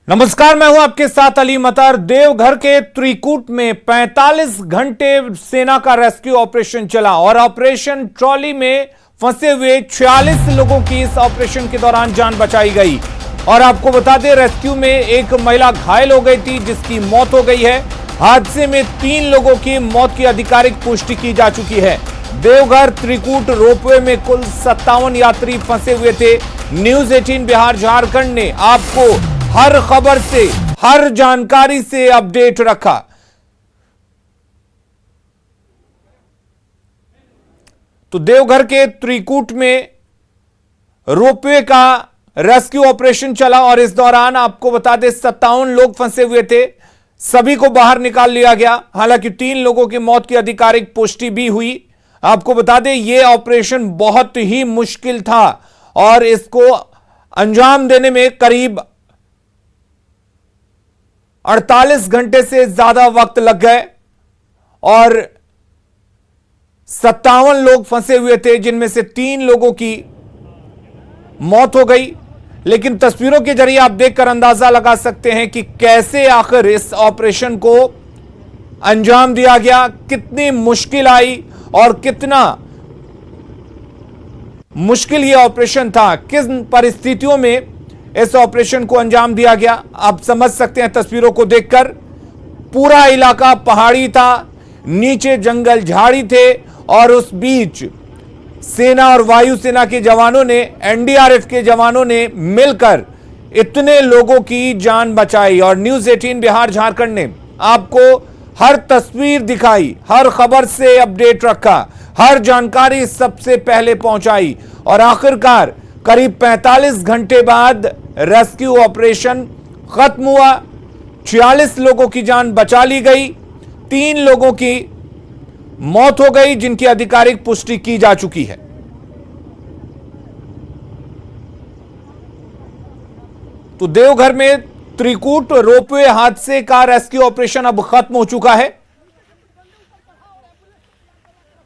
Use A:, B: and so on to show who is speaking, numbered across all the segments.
A: नमस्कार, मैं हूं आपके साथ अली मतार। देवघर के त्रिकूट में 45 घंटे सेना का रेस्क्यू ऑपरेशन चला और ऑपरेशन ट्रॉली में फंसे हुए 46 लोगों की इस ऑपरेशन के दौरान जान बचाई गई। और आपको बता दें, रेस्क्यू में एक महिला घायल हो गई थी जिसकी मौत हो गई है। हादसे में 3 लोगों की मौत की आधिकारिक पुष्टि की जा चुकी है। देवघर त्रिकूट रोपवे में कुल 57 यात्री फंसे हुए थे। न्यूज 18 बिहार झारखंड ने आपको हर खबर से, हर जानकारी से अपडेट रखा। तो देवघर के त्रिकूट में रोपवे का रेस्क्यू ऑपरेशन चला और इस दौरान आपको बता दें 57 लोग फंसे हुए थे। सभी को बाहर निकाल लिया गया। हालांकि 3 लोगों की मौत की आधिकारिक पुष्टि भी हुई। आपको बता दें यह ऑपरेशन बहुत ही मुश्किल था और इसको अंजाम देने में करीब 48 घंटे से ज्यादा वक्त लग गए और 57 लोग फंसे हुए थे जिनमें से 3 लोगों की मौत हो गई। लेकिन तस्वीरों के जरिए आप देखकर अंदाजा लगा सकते हैं कि कैसे आखिर इस ऑपरेशन को अंजाम दिया गया, कितनी मुश्किल आई और कितना मुश्किल यह ऑपरेशन था, किस परिस्थितियों में इस ऑपरेशन को अंजाम दिया गया। आप समझ सकते हैं तस्वीरों को देखकर। पूरा इलाका पहाड़ी था, नीचे जंगल झाड़ी थे और उस बीच सेना और वायुसेना के जवानों ने, एनडीआरएफ के जवानों ने मिलकर इतने लोगों की जान बचाई। और न्यूज 18 बिहार झारखंड ने आपको हर तस्वीर दिखाई, हर खबर से अपडेट रखा, हर जानकारी सबसे पहले पहुंचाई और आखिरकार करीब 45 घंटे बाद रेस्क्यू ऑपरेशन खत्म हुआ। 46 लोगों की जान बचा ली गई, 3 लोगों की मौत हो गई जिनकी आधिकारिक पुष्टि की जा चुकी है। तो देवघर में त्रिकूट रोपवे हादसे का रेस्क्यू ऑपरेशन अब खत्म हो चुका है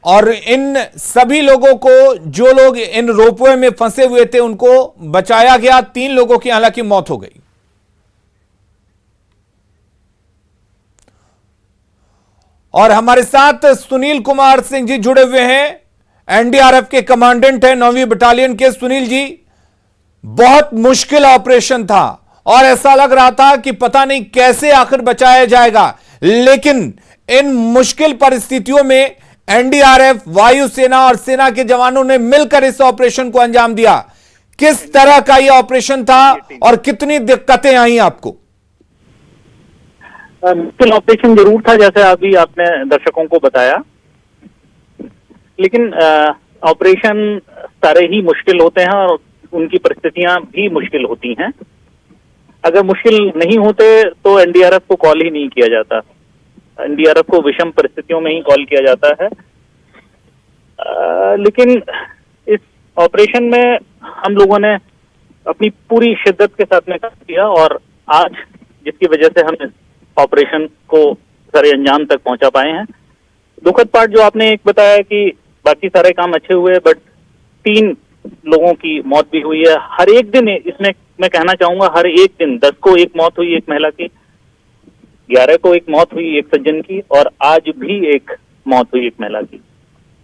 A: और इन सभी लोगों को, जो लोग इन रोपवे में फंसे हुए थे, उनको बचाया गया। 3 लोगों की हालांकि मौत हो गई। और हमारे साथ सुनील कुमार सिंह जी जुड़े हुए हैं, एनडीआरएफ के कमांडेंट हैं 9वीं बटालियन के। सुनील जी, बहुत मुश्किल ऑपरेशन था और ऐसा लग रहा था कि पता नहीं कैसे आखिर बचाया जाएगा, लेकिन इन मुश्किल परिस्थितियों में एनडीआरएफ, वायुसेना और सेना के जवानों ने मिलकर इस ऑपरेशन को अंजाम दिया। किस तरह का यह ऑपरेशन था और कितनी दिक्कतें आई आपको?
B: मुश्किल ऑपरेशन जरूर था, जैसे अभी आपने दर्शकों को बताया, लेकिन ऑपरेशन सारे ही मुश्किल होते हैं और उनकी परिस्थितियां भी मुश्किल होती हैं। अगर मुश्किल नहीं होते तो एनडीआरएफ को कॉल ही नहीं किया जाता। एनडीआरएफ को विषम परिस्थितियों में ही कॉल किया जाता है। लेकिन इस ऑपरेशन में हम लोगों ने अपनी पूरी शिद्दत के साथ में काम किया और आज जिसकी वजह से हम इस ऑपरेशन को सारे अंजाम तक पहुंचा पाए हैं। दुखद पार्ट जो आपने एक बताया कि बाकी सारे काम अच्छे हुए, बट 3 लोगों की मौत भी हुई है। हर एक दिन इसमें मैं कहना चाहूंगा, हर एक दिन 10 को एक मौत हुई एक महिला की, 11 को एक मौत हुई एक सज्जन की और आज भी एक मौत हुई एक महिला की।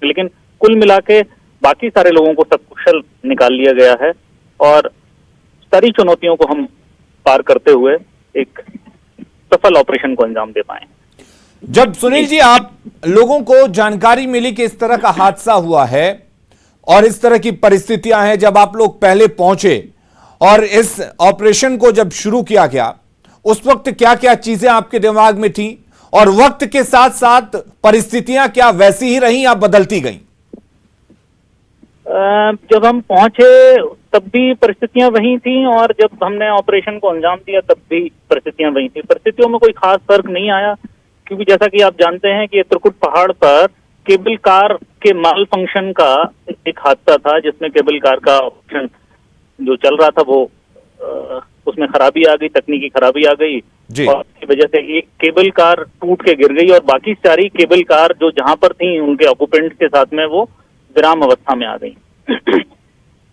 B: लेकिन कुल मिला के बाकी सारे लोगों को सकुशल निकाल लिया गया है और सारी चुनौतियों को हम पार करते हुए एक सफल ऑपरेशन को अंजाम दे पाए।
A: जब सुनील जी, आप लोगों को जानकारी मिली कि इस तरह का हादसा हुआ है और इस तरह की परिस्थितियां हैं, जब आप लोग पहले पहुंचे और इस ऑपरेशन को जब शुरू किया गया, उस वक्त क्या क्या चीजें आपके दिमाग में थी और वक्त के साथ साथ परिस्थितियां क्या वैसी ही रहीं या बदलती गईं?
B: जब हम पहुंचे तब भी परिस्थितियां वही थी और जब हमने ऑपरेशन को अंजाम दिया तब भी परिस्थितियां वही थी। परिस्थितियों में कोई खास फर्क नहीं आया, क्योंकि जैसा कि आप जानते हैं कि त्रिकुट पहाड़ पर केबल कार के माल फंक्शन का एक हादसा था, जिसमें केबल कार का ऑपरेशन जो चल रहा था वो उसमें खराबी आ गई, तकनीकी खराबी आ गई और इसकी वजह से एक केबल कार टूट के गिर गई और बाकी सारी केबल कार जो जहां पर थी उनके ऑक्यूपेंट के साथ में वो विराम अवस्था में आ गई।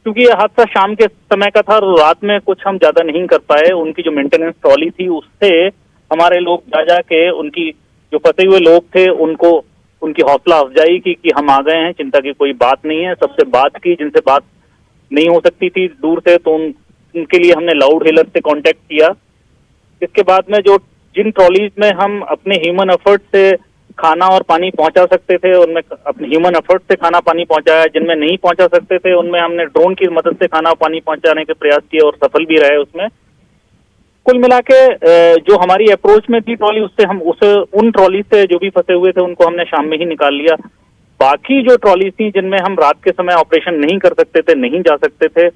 B: क्योंकि ये हादसा शाम के समय का था और रात में कुछ हम ज्यादा नहीं कर पाए। उनकी जो मेंटेनेंस ट्रॉली थी उससे हमारे लोग जा के उनकी जो फंसे हुए लोग थे उनको उनकी हौसला अफजाई की कि हम आ गए हैं, चिंता की कोई बात नहीं है। सबसे बात की जिनसे बात नहीं हो सकती थी दूर से, तो उनके लिए हमने लाउड हेलर से कांटेक्ट किया। इसके बाद में जो जिन ट्रॉलीज में हम अपने ह्यूमन एफर्ट से खाना और पानी पहुंचा सकते थे उनमें अपने ह्यूमन एफर्ट से खाना पानी पहुंचाया, जिनमें नहीं पहुंचा सकते थे उनमें हमने ड्रोन की मदद से खाना पानी पहुंचाने के प्रयास किए और सफल भी रहे उसमें। कुल मिला के जो हमारी अप्रोच में थी ट्रॉली, उससे हम उन ट्रॉली से जो भी फंसे हुए थे उनको हमने शाम में ही निकाल लिया। बाकी जो ट्रॉली थी जिनमें हम रात के समय ऑपरेशन नहीं कर सकते थे, नहीं जा सकते थे,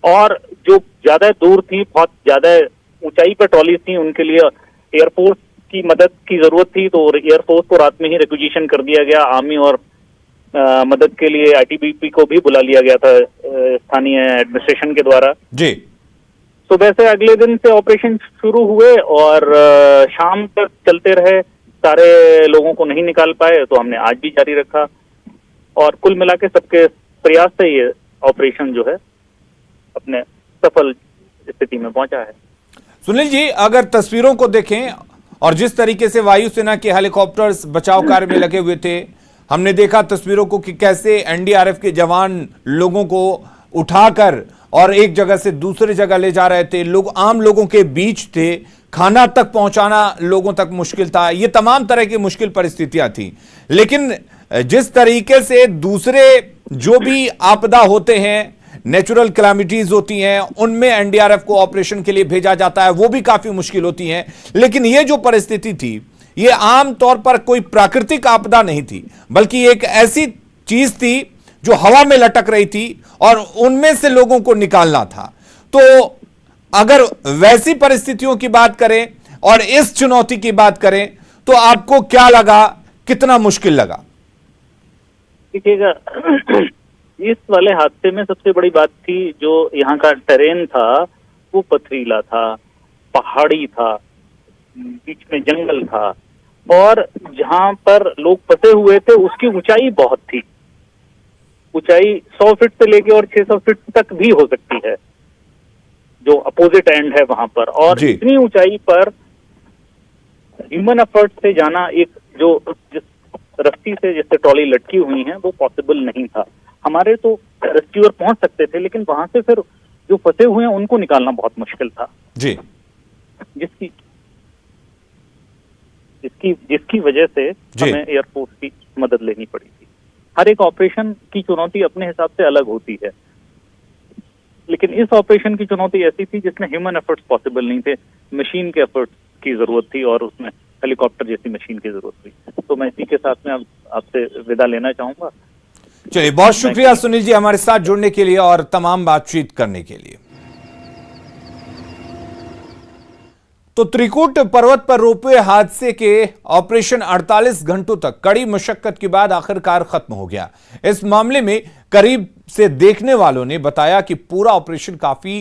B: और जो ज्यादा दूर थी, बहुत ज्यादा ऊंचाई पर ट्रॉली थी, उनके लिए एयरफोर्स की मदद की जरूरत थी। तो एयरफोर्स को रात में ही रिक्विजिशन कर दिया गया। आर्मी और मदद के लिए आईटीबीपी को भी बुला लिया गया था स्थानीय एडमिनिस्ट्रेशन के द्वारा
A: जी।
B: सुबह से अगले दिन से ऑपरेशन शुरू हुए और शाम तक चलते रहे। सारे लोगों को नहीं निकाल पाए तो हमने आज भी जारी रखा और कुल मिला के सबके प्रयास से ये ऑपरेशन जो है अपने सफल स्थिति में पहुंचा है।
A: सुनील जी, अगर तस्वीरों को देखें और जिस तरीके से वायुसेना के हेलीकॉप्टर्स बचाव कार्य में लगे हुए थे, हमने देखा तस्वीरों को कि कैसे एनडीआरएफ के जवान लोगों को उठाकर और एक जगह से दूसरी जगह ले जा रहे थे। लोग आम लोगों के बीच थे, खाना तक पहुंचाना लोगों तक मुश्किल था। ये तमाम तरह की मुश्किल परिस्थितियां थी। लेकिन जिस तरीके से दूसरे जो भी आपदा होते हैं, नेचुरल कैलामिटीज होती हैं, उनमें एनडीआरएफ को ऑपरेशन के लिए भेजा जाता है, वो भी काफी मुश्किल होती हैं। लेकिन ये जो परिस्थिति थी, ये आम तौर पर कोई प्राकृतिक आपदा नहीं थी, बल्कि एक ऐसी चीज थी जो हवा में लटक रही थी और उनमें से लोगों को निकालना था। तो अगर वैसी परिस्थितियों की बात करें और इस चुनौती की बात करें तो आपको क्या लगा, कितना मुश्किल लगा?
B: देखिएगा, इस वाले हादसे में सबसे बड़ी बात थी जो यहाँ का टेरेन था वो पथरीला था, पहाड़ी था, बीच में जंगल था और जहां पर लोग फंसे हुए थे उसकी ऊंचाई बहुत थी। ऊंचाई 100 फीट से लेके और 600 फीट तक भी हो सकती है जो अपोजिट एंड है वहां पर। और इतनी ऊंचाई पर ह्यूमन एफर्ट से जाना, एक जो जिस रस्सी से जिससे ट्रॉली लटकी हुई है वो पॉसिबल नहीं था। हमारे तो रेस्क्यूअर पहुंच सकते थे लेकिन वहां से फिर जो फंसे हुए हैं उनको निकालना बहुत मुश्किल था
A: जी।
B: जिसकी वजह से हमें एयरफोर्स की मदद लेनी पड़ी थी। हर एक ऑपरेशन की चुनौती अपने हिसाब से अलग होती है, लेकिन इस ऑपरेशन की चुनौती ऐसी थी जिसमें ह्यूमन एफर्ट्स पॉसिबल नहीं थे, मशीन के एफर्ट्स की जरूरत थी और उसमें हेलीकॉप्टर जैसी मशीन की जरूरत थी। तो मैं इसी के साथ में आपसे विदा लेना चाहूंगा।
A: चलिए, बहुत शुक्रिया सुनील जी हमारे साथ जुड़ने के लिए और तमाम बातचीत करने के लिए। तो त्रिकुट पर्वत पर रोपवे हादसे के ऑपरेशन 48 घंटों तक कड़ी मशक्कत के बाद आखिरकार खत्म हो गया। इस मामले में करीब से देखने वालों ने बताया कि पूरा ऑपरेशन काफी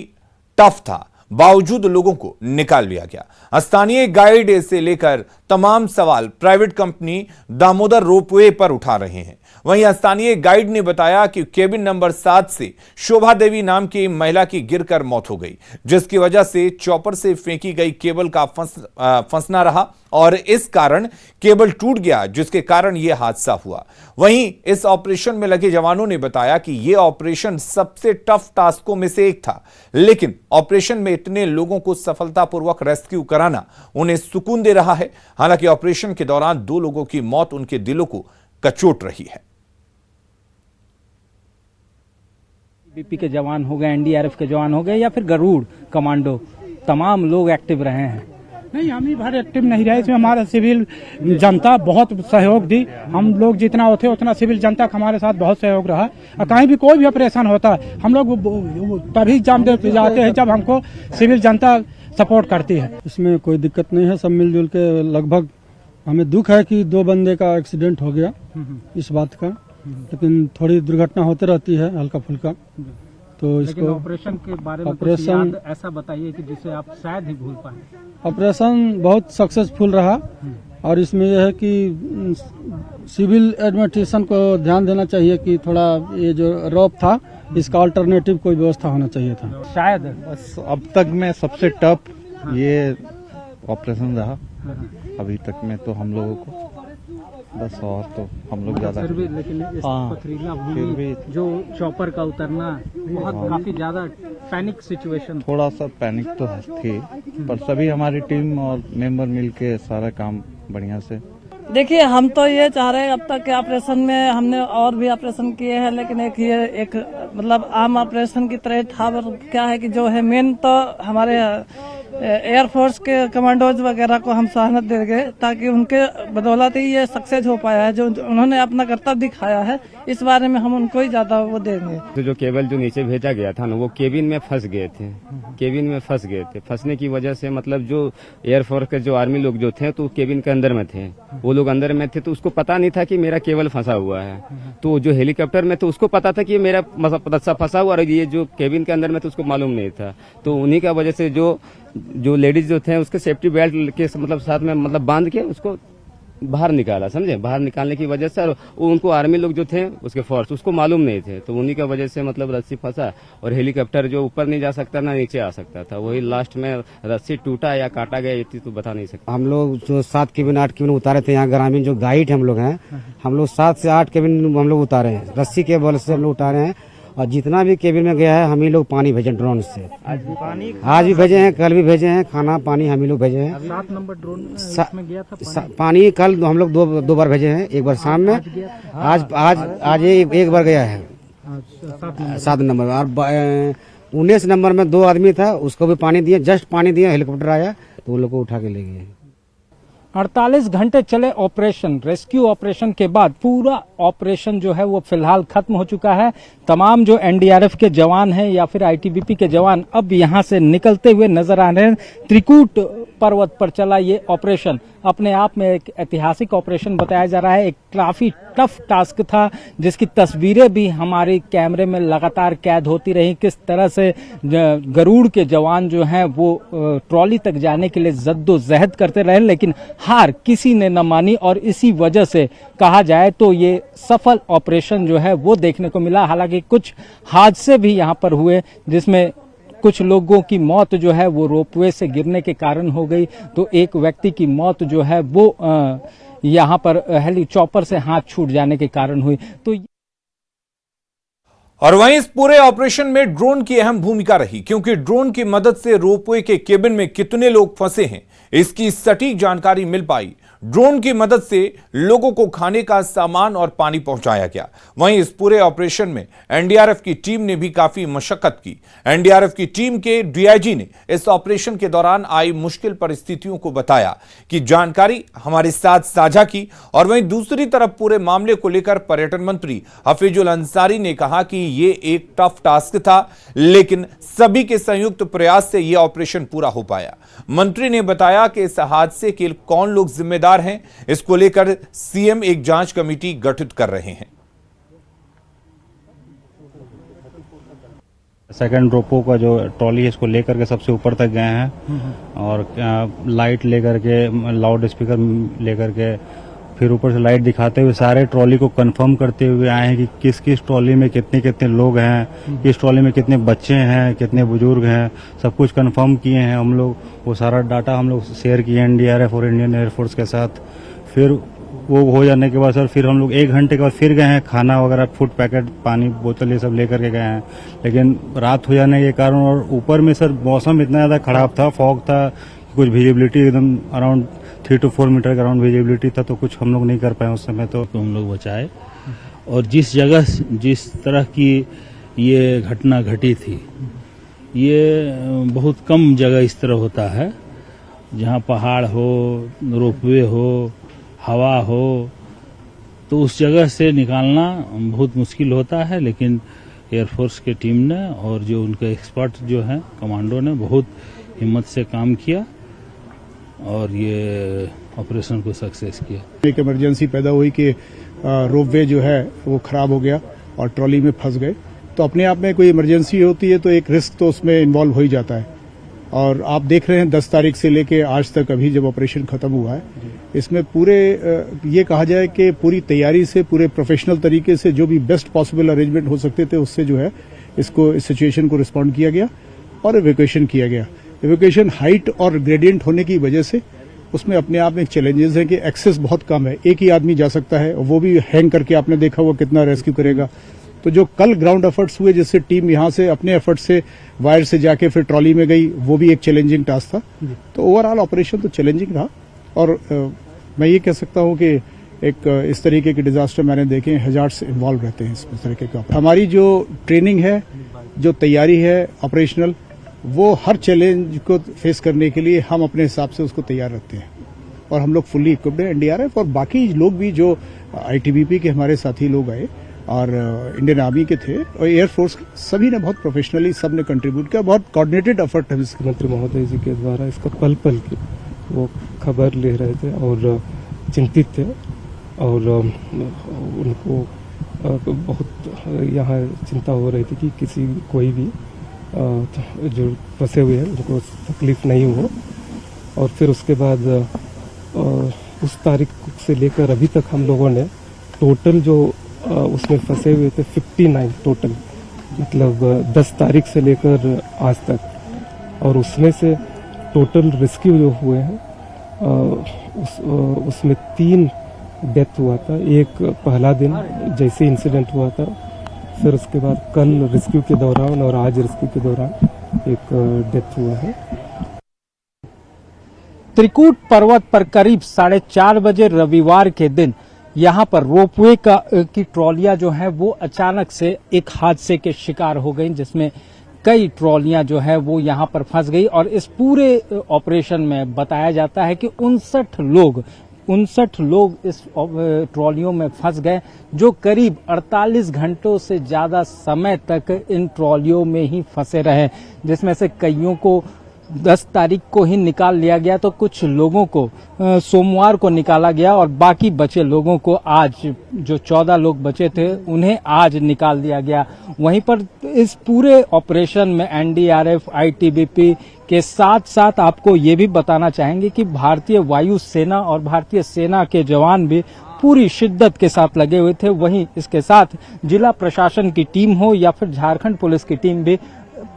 A: टफ था, बावजूद लोगों को निकाल लिया गया। स्थानीय गाइड से लेकर तमाम सवाल प्राइवेट कंपनी दामोदर रोपवे पर उठा रहे हैं। वहीं स्थानीय गाइड ने बताया कि केबिन नंबर 7 से शोभा देवी नाम की महिला की गिरकर मौत हो गई, जिसकी वजह से चॉपर से फेंकी गई केबल का फंसना रहा और इस कारण केबल टूट गया, जिसके कारण यह हादसा हुआ। वहीं इस ऑपरेशन में लगे जवानों ने बताया कि यह ऑपरेशन सबसे टफ टास्कों में से एक था, लेकिन ऑपरेशन में इतने लोगों को सफलतापूर्वक रेस्क्यू कराना उन्हें सुकून दे रहा है। हालांकि ऑपरेशन के दौरान 2 लोगों की मौत उनके दिलों को कचोट रही है।
C: बीपी के जवान हो गए, एनडीआरएफ के जवान हो गए या फिर गरुड़ कमांडो, तमाम लोग एक्टिव रहे हैं।
D: नहीं, हम ही भर एक्टिव नहीं रहे, इसमें हमारा सिविल जनता बहुत सहयोग दी। हम लोग जितना होते उतना सिविल जनता का हमारे साथ बहुत सहयोग रहा। और कहीं भी कोई भी ऑपरेशन होता है हम लोग तभी एग्जाम दे जाते हैं जब हमको सिविल जनता सपोर्ट करती है।
E: इसमें कोई दिक्कत नहीं है, सब मिलजुल के लगभग। हमें दुख है कि 2 बंदे का एक्सीडेंट हो गया इस बात का, लेकिन थोड़ी दुर्घटना होती रहती है हल्का फुल्का। तो इसको
C: ऑपरेशन के बारे में कुछ याद ऐसा बताइए कि जिसे आप शायद ही भूल पाए।
E: ऑपरेशन बहुत सक्सेसफुल रहा और इसमें यह है कि सिविल एडमिनिस्ट्रेशन को ध्यान देना चाहिए कि थोड़ा ये जो रोप था इसका अल्टरनेटिव कोई व्यवस्था होना चाहिए था।
C: शायद
F: बस अब तक में सबसे टफ ये ऑपरेशन रहा अभी तक में, तो हम लोगों को बस, और तो हम लोग ज्यादा
C: फिर भी, लेकिन इस पथरीला
F: फिर
C: भूमि
F: भी
C: जो चॉपर का उतरना बहुत काफी ज्यादा पैनिक सिचुएशन।
F: थोड़ा सा पैनिक तो थी, पर सभी हमारी टीम और मेंबर मिलके सारा काम बढ़िया से।
G: देखिए, हम तो ये चाह रहे हैं, अब तक के ऑपरेशन में हमने और भी ऑपरेशन किए हैं, लेकिन एक मतलब आम ऑपरेशन की तरह था। क्या है कि जो है मेन तो हमारे एयरफोर्स के कमांडोज वगैरह को हम सराहना देंगे, ताकि उनके बदौलत ही ये सक्सेस हो पाया है। जो उन्होंने अपना कर्तव्य दिखाया है, इस बारे में हम उनको ही ज्यादा वो देंगे।
H: तो जो केबल जो नीचे भेजा गया था ना, वो केबिन में फंस गए थे। केबिन में फंस गए थे, फंसने की वजह से मतलब जो एयरफोर्स के जो आर्मी लोग जो थे तो केबिन के अंदर में थे, वो लोग अंदर में थे, तो उसको पता नहीं था कि मेरा केबल फंसा हुआ है। तो जो हेलीकॉप्टर में तो उसको पता था कि मेरा फंसा हुआ, और ये जो केबिन के अंदर में तो उसको मालूम नहीं था। तो उन्हीं का वजह से जो लेडीज जो थे उसके सेफ्टी बेल्ट के मतलब साथ में मतलब बांध के उसको बाहर निकाला, समझे। बाहर निकालने की वजह से उनको आर्मी लोग जो थे उसके फोर्स उसको मालूम नहीं थे, तो उन्हीं का वजह से मतलब रस्सी फंसा, और हेलीकॉप्टर जो ऊपर नहीं जा सकता ना नीचे आ सकता था, वही लास्ट में रस्सी टूटा या काटा गया, ये तो बता नहीं सकता।
I: हम लोग जो 7 केबिन 8 केबिन उतारे थे, यहाँ ग्रामीण जो गाइड हम लोग हैं, हम लोग 7 से 8 केबिन हम लोग उतारे हैं, रस्सी के बल से हम लोग उतारे हैं। और जितना भी केबिन में गया है हम ही लोग पानी भेजे ड्रोन से। आज भी भेजे हैं, कल भी भेजे हैं, खाना पानी हम ही लोग भेजे हैं।
C: 7 नंबर ड्रोन में गया था
I: पानी कल हम लोग दो बार भेजे हैं, एक बार शाम में, आज एक बार गया है 7 नंबर। और 19 नंबर में 2 आदमी था, उसको भी पानी दिया, जस्ट पानी दिया, हेलीकॉप्टर आया तो उन लोग को उठा के ले गए।
C: 48 घंटे चले ऑपरेशन, रेस्क्यू ऑपरेशन के बाद पूरा ऑपरेशन जो है वो फिलहाल खत्म हो चुका है। तमाम जो एनडीआरएफ के जवान हैं या फिर आईटीबीपी के जवान अब यहां से निकलते हुए नजर आ रहे हैं। त्रिकूट पर्वत पर चला ये ऑपरेशन अपने आप में एक ऐतिहासिक ऑपरेशन बताया जा रहा है। एक काफी टफ टास्क था, जिसकी तस्वीरें भी हमारे कैमरे में लगातार कैद होती रही। किस तरह से गरुड़ के जवान जो हैं वो ट्रॉली तक जाने के लिए जद्दोजहद करते रहे, लेकिन हार किसी ने न मानी, और इसी वजह से कहा जाए तो ये सफल ऑपरेशन जो है वो देखने को मिला। हालांकि कुछ हादसे भी यहाँ पर हुए, जिसमें कुछ लोगों की मौत जो है वो रोपवे से गिरने के कारण हो गई, तो एक व्यक्ति की मौत जो है वो यहाँ पर हेलीकॉप्टर से हाथ छूट जाने के कारण हुई। तो
A: और वहीं इस पूरे ऑपरेशन में ड्रोन की अहम भूमिका रही, क्योंकि ड्रोन की मदद से रोपवे के केबिन में कितने लोग फंसे हैं इसकी सटीक जानकारी मिल पाई। ड्रोन की मदद से लोगों को खाने का सामान और पानी पहुंचाया गया। वहीं इस पूरे ऑपरेशन में एनडीआरएफ की टीम ने भी काफी मशक्कत की। एनडीआरएफ की टीम के डीआईजी ने इस ऑपरेशन के दौरान आई मुश्किल परिस्थितियों को बताया कि जानकारी हमारे साथ साझा की। और वहीं दूसरी तरफ पूरे मामले को लेकर पर्यटन मंत्री हफीजुल अंसारी ने कहा कि ये एक टफ टास्क था, लेकिन सभी के संयुक्त प्रयास से यह ऑपरेशन पूरा हो पाया। मंत्री ने बताया कि इस हादसे के कौन लोग जिम्मेदार हैं, इसको लेकर सीएम एक जांच कमेटी गठित कर रहे हैं।
F: सेकंड रोपो का जो ट्रॉली है इसको लेकर के सबसे ऊपर तक गए हैं, और लाइट लेकर के, लाउड स्पीकर लेकर के, फिर ऊपर से लाइट दिखाते हुए सारे ट्रॉली को कंफर्म करते हुए आए हैं कि किस किस ट्रॉली में कितने कितने लोग हैं, किस ट्रॉली में कितने बच्चे हैं, कितने बुजुर्ग हैं, सब कुछ कंफर्म किए हैं हम लोग। वो सारा डाटा हम लोग शेयर किए एनडीआरएफ और इंडियन एयरफोर्स के साथ। फिर वो हो जाने के बाद सर फिर हम लोग 1 घंटे के बाद फिर गए हैं, खाना वगैरह, फूड पैकेट, पानी बोतल ये सब लेकर के गए हैं। लेकिन रात हो जाने के कारण और ऊपर में सर मौसम इतना ज्यादा खराब था, फॉग था, कुछ विजिबिलिटी एकदम अराउंड 3 to 4 मीटर का अराउंड विजिबिलिटी था, तो कुछ हम लोग नहीं कर पाए उस समय। तो
J: हम लोग बचाए, और जिस जगह जिस तरह की ये घटना घटी थी, ये बहुत कम जगह इस तरह होता है, जहाँ पहाड़ हो, रोपवे हो, हवा हो, तो उस जगह से निकालना बहुत मुश्किल होता है। लेकिन एयरफोर्स के टीम ने और जो उनके एक्सपर्ट जो हैं कमांडो ने बहुत हिम्मत से काम किया और ये ऑपरेशन को सक्सेस किया।
K: एक इमरजेंसी पैदा हुई कि रोपवे जो है वो खराब हो गया और ट्रॉली में फंस गए, तो अपने आप में कोई इमरजेंसी होती है तो एक रिस्क तो उसमें इन्वॉल्व हो ही जाता है। और आप देख रहे हैं 10 तारीख से लेके आज तक अभी जब ऑपरेशन खत्म हुआ है, इसमें पूरे ये कहा जाए कि पूरी तैयारी से, पूरे प्रोफेशनल तरीके से जो भी बेस्ट पॉसिबल अरेंजमेंट हो सकते थे उससे जो है इसको, इस सिचुएशन को रिस्पॉन्ड किया गया और इवैक्यूएशन किया गया। इवैक्यूएशन हाइट और ग्रेडियंट होने की वजह से उसमें अपने आप में चैलेंजेस है कि एक्सेस बहुत कम है, एक ही आदमी जा सकता है, वो भी हैंग करके आपने देखा हुआ कितना रेस्क्यू करेगा। तो जो कल ग्राउंड एफर्ट्स हुए, जिससे टीम यहां से अपने एफर्ट से वायर से जाके फिर ट्रॉली में गई, वो भी एक चैलेंजिंग टास्क था। तो ओवरऑल ऑपरेशन तो चैलेंजिंग रहा और मैं ये कह सकता हूं कि एक इस तरीके के डिजास्टर मैंने देखे हैं, हजार्ड्स इन्वॉल्व रहते हैं इस तरीके का। हमारी जो ट्रेनिंग है, जो तैयारी है ऑपरेशनल, वो हर चैलेंज को फेस करने के लिए हम अपने हिसाब से उसको तैयार रखते हैं और हम लोग फुल्ली इक्विप्ड हैं। एनडीआरएफ और बाकी लोग भी जो आईटीबीपी के हमारे साथी लोग आए और इंडियन आर्मी के थे और एयरफोर्स, सभी ने बहुत प्रोफेशनली सब ने कंट्रीब्यूट किया, बहुत कोऑर्डिनेटेड एफर्ट है।
L: मुख्यमंत्री महोदय जी के द्वारा इसका पल पल की वो खबर ले रहे थे और चिंतित थे और उनको बहुत यहाँ चिंता हो रही थी कि कोई भी जो फंसे हुए हैं उनको तकलीफ नहीं हो। और फिर उसके बाद उस तारीख से लेकर अभी तक हम लोगों ने टोटल जो उसमें फंसे हुए थे 59 टोटल, मतलब 10 तारीख से लेकर आज तक, और उसमें से टोटल रेस्क्यू जो हुए हैं उसमें 3 डेथ हुआ था। एक पहला दिन जैसे इंसिडेंट हुआ था, फिर उसके बाद कल रेस्क्यू के दौरान और आज रेस्क्यू के दौरान एक डेथ हुआ है।
C: त्रिकूट पर्वत पर करीब 4:30 बजे रविवार के दिन यहाँ पर रोपवे की ट्रॉलियां जो हैं वो अचानक से एक हादसे के शिकार हो गई, जिसमें कई ट्रॉलियां जो है वो यहाँ पर फंस गई। और इस पूरे ऑपरेशन में बताया जाता है कि 59 लोग इस ट्रॉलियों में फंस गए, जो करीब 48 घंटों से ज्यादा समय तक इन ट्रॉलियों में ही फंसे रहे, जिसमें से कईयों को 10 तारीख को ही निकाल लिया गया, तो कुछ लोगों को सोमवार को निकाला गया और बाकी बचे लोगों को आज, जो 14 लोग बचे थे उन्हें आज निकाल दिया गया। वहीं पर इस पूरे ऑपरेशन में एनडीआरएफ, आईटीबीपी के साथ साथ आपको ये भी बताना चाहेंगे कि भारतीय वायु सेना और भारतीय सेना के जवान भी पूरी शिद्दत के साथ लगे हुए थे। वहीं इसके साथ जिला प्रशासन की टीम हो या फिर झारखंड पुलिस की टीम भी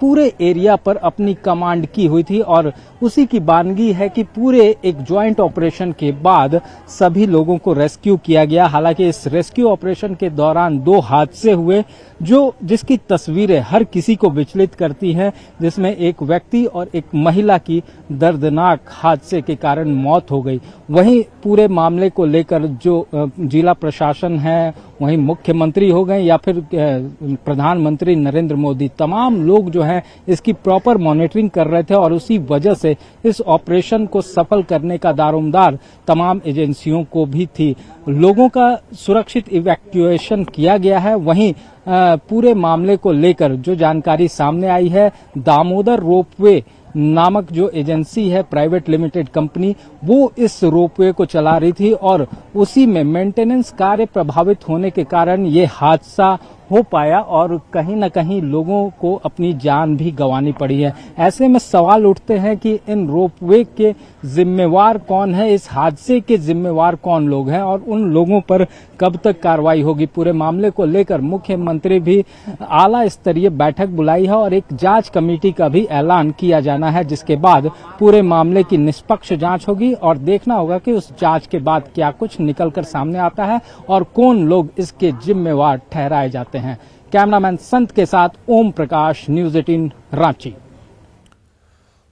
C: पूरे एरिया पर अपनी कमांड की हुई थी और उसी की बानगी है कि पूरे एक ज्वाइंट ऑपरेशन के बाद सभी लोगों को रेस्क्यू किया गया। हालांकि इस रेस्क्यू ऑपरेशन के दौरान 2 हादसे हुए जिसकी तस्वीरें हर किसी को विचलित करती हैं, जिसमें एक व्यक्ति और एक महिला की दर्दनाक हादसे के कारण मौत हो गई। वहीं पूरे मामले को लेकर जो जिला प्रशासन है, वहीं मुख्यमंत्री हो गए या फिर प्रधानमंत्री नरेंद्र मोदी, तमाम लोग जो हैं इसकी प्रॉपर मॉनिटरिंग कर रहे थे और उसी वजह से इस ऑपरेशन को सफल करने का दारोमदार तमाम एजेंसियों को भी थी। लोगों का सुरक्षित इवैक्यूएशन किया गया है। वहीं पूरे मामले को लेकर जो जानकारी सामने आई है, दामोदर रोपवे नामक जो एजेंसी है, प्राइवेट लिमिटेड कंपनी, वो इस रोपवे को चला रही थी और उसी में मेंटेनेंस कार्य प्रभावित होने के कारण ये हादसा हो पाया और कहीं न कहीं लोगों को अपनी जान भी गंवानी पड़ी है। ऐसे में सवाल उठते हैं कि इन रोपवे के जिम्मेवार कौन है, इस हादसे के जिम्मेवार कौन लोग हैं और उन लोगों पर कब तक कार्रवाई होगी। पूरे मामले को लेकर मुख्यमंत्री भी आला स्तरीय बैठक बुलाई है और एक जांच कमेटी का भी ऐलान किया जाना है, जिसके बाद पूरे मामले की निष्पक्ष जांच होगी और देखना होगा कि उस जांच के बाद क्या कुछ निकलकर सामने आता है और कौन लोग इसके जिम्मेवार ठहराए जाते हैं। कैमरामैन संत के साथ ओम प्रकाश, न्यूज 18 रांची।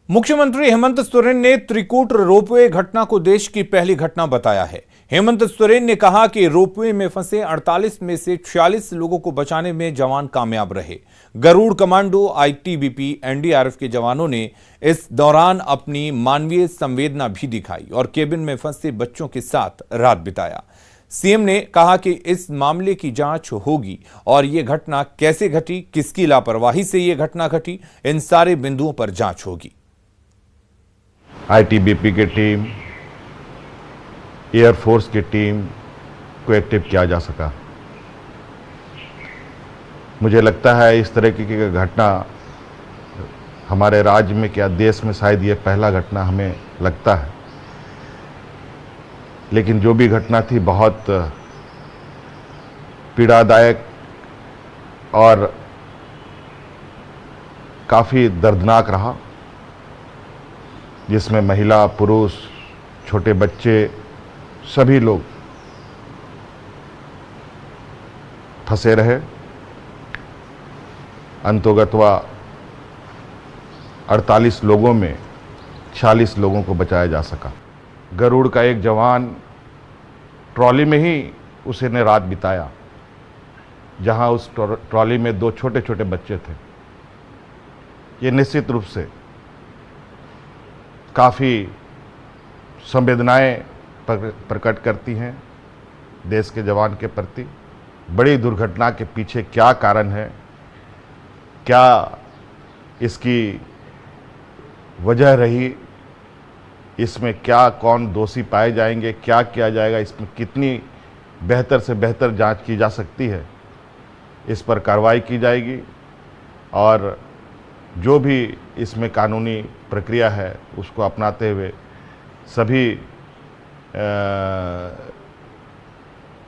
A: मुख्यमंत्री हेमंत सोरेन ने त्रिकूट रोपवे घटना को देश की पहली घटना बताया है। हेमंत सोरेन ने कहा कि रोपवे में फंसे 48 में से 46 लोगों को बचाने में जवान कामयाब रहे। गरुड़ कमांडो, आईटीबीपी, एनडीआरएफ के जवानों ने इस दौरान अपनी मानवीय संवेदना भी दिखाई और केबिन में फंसे बच्चों के साथ रात बिताया। सीएम ने कहा कि इस मामले की जांच होगी और ये घटना कैसे घटी, किसकी लापरवाही से ये घटना घटी, इन सारे बिंदुओं पर जांच होगी।
M: आईटीबीपी की टीम, एयरफोर्स की टीम को एक्टिव किया जा सका। मुझे लगता है इस तरह की घटना हमारे राज्य में क्या देश में शायद ये पहला घटना हमें लगता है। लेकिन जो भी घटना थी बहुत पीड़ादायक और काफ़ी दर्दनाक रहा, जिसमें महिला, पुरुष, छोटे बच्चे सभी लोग फंसे रहे। अंतोगत्वा 48 लोगों में 46 लोगों को बचाया जा सका। गरुड़ का एक जवान ट्रॉली में ही उसने रात बिताया, जहां उस ट्रॉली में 2 छोटे छोटे बच्चे थे। ये निश्चित रूप से काफ़ी संवेदनाएं प्रकट करती हैं देश के जवान के प्रति। बड़ी दुर्घटना के पीछे क्या कारण है, क्या इसकी वजह रही, इसमें क्या कौन दोषी पाए जाएंगे, क्या किया जाएगा, इसमें कितनी बेहतर से बेहतर जांच की जा सकती है, इस पर कार्रवाई की जाएगी। और जो भी इसमें कानूनी प्रक्रिया है उसको अपनाते हुए सभी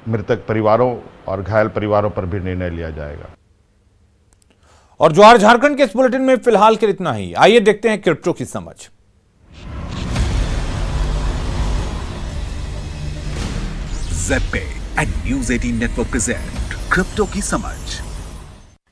M: मृतक परिवारों और घायल परिवारों पर भी निर्णय लिया जाएगा।
A: और जवाहर झारखंड के इस बुलेटिन में फिलहाल के इतना ही। आइए देखते हैं क्रिप्टो की समझ।
N: ZebPay and news 18 network present crypto की समझ।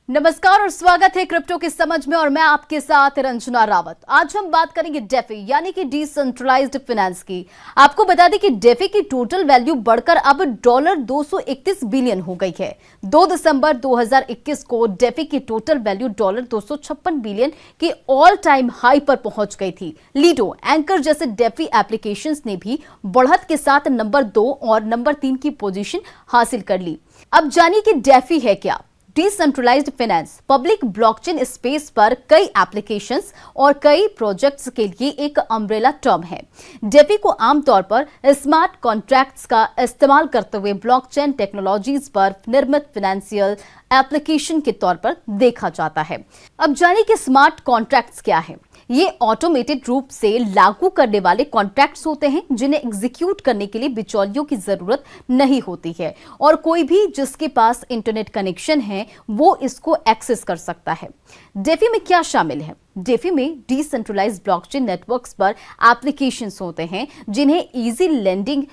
O: नमस्कार और स्वागत है क्रिप्टो की समझ में, और मैं आपके साथ रंजना रावत। आज हम बात करेंगे डेफी यानी कि डिसेंट्रलाइज्ड फाइनेंस की। आपको बता दें कि डेफी की टोटल वैल्यू बढ़कर अब $231 बिलियन हो गई है। 2 दिसंबर 2021 को डेफी की टोटल वैल्यू $256 बिलियन की ऑल टाइम हाई पर पहुंच गई थी। लीडो, एंकर जैसे डेफी एप्लीकेशंस ने भी बढ़त के साथ नंबर 2 और नंबर 3 की पोजीशन हासिल कर ली। अब जानिए कि डेफी है क्या। Decentralised finance public blockchain space पर कई एप्लीकेशंस और कई प्रोजेक्ट्स के लिए एक अम्ब्रेला टर्म है। डेफी को आमतौर पर स्मार्ट कॉन्ट्रैक्ट्स का इस्तेमाल करते हुए ब्लॉकचेन टेक्नोलॉजीज पर निर्मित फाइनेंशियल एप्लीकेशन के तौर पर देखा जाता है। अब जानिए कि स्मार्ट कॉन्ट्रैक्ट्स क्या है। ये ऑटोमेटेड रूप से लागू करने वाले कॉन्ट्रैक्ट्स होते हैं जिन्हें एग्जीक्यूट करने के लिए बिचौलियों की जरूरत नहीं होती है, और कोई भी जिसके पास इंटरनेट कनेक्शन है वो इसको एक्सेस कर सकता है। डेफी में क्या शामिल है? डेफी में डिसेंट्रलाइज्ड ब्लॉकचेन नेटवर्क्स पर एप्लीकेशंस होते हैं जिन्हें इजी लेंडिंग,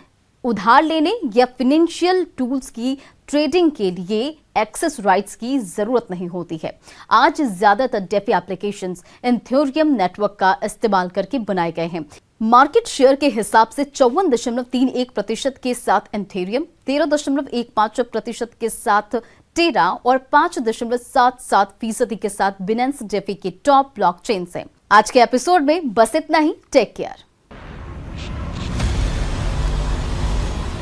O: उधार लेने या फाइनेंशियल टूल्स की ट्रेडिंग के लिए एक्सेस राइट्स की जरूरत नहीं होती है। आज ज्यादातर डेफी एप्लीकेशंस एंथेरियम नेटवर्क का इस्तेमाल करके बनाए गए हैं। मार्केट शेयर के हिसाब से 54.31% के साथ एंथेरियम, 13.15% के साथ टेरा और 5.77% के साथ बिनेंस डेफी के टॉप ब्लॉकचेन्स हैं। आज के एपिसोड में बस इतना ही। Take care.